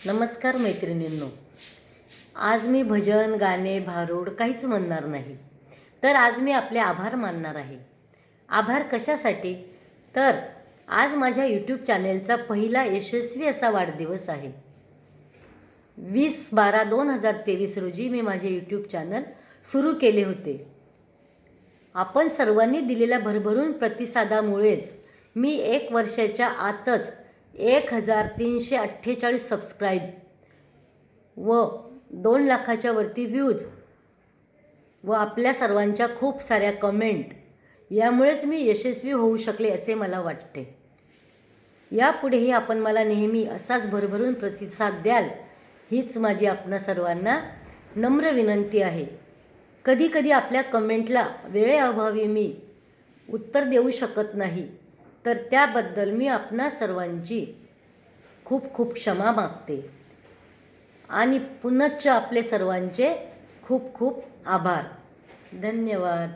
नमस्कार मैत्रिणींनो. आज मी भजन गाणे भारूड काहीच म्हणणार नाही. तर आज मी आपले आभार मानणार आहे. आभार कशासाठी? तर आज माझ्या यूट्यूब चॅनेलचा पहिला यशस्वी असा वाढदिवस आहे. 20/12/2023 रोजी मी माझे यूट्यूब चॅनल सुरू केले होते. आपण सर्वांनी दिलेल्या भरभरून प्रतिसादामुळेच मी 1 वर्षाच्या आतच 1348 सबस्क्राईब व 2 लाखाच्या वरती व्ह्यूज व आपल्या सर्वांच्या खूप साऱ्या कमेंट यामुळेच मी यशस्वी होऊ शकले असे मला वाटते. यापुढेही आपण मला नेहमी असाच भरभरून प्रतिसाद द्याल हीच माझी आपणा सर्वांना नम्र विनंती आहे. कधीकधी आपल्या कमेंटला वेळेअभावी मी उत्तर देऊ शकत नाही, तर त्याबद्दल मी आपणा सर्वांची खूप खूप क्षमा मागते आणि पुनश्च आपले सर्वांचे खूप खूप आभार. धन्यवाद.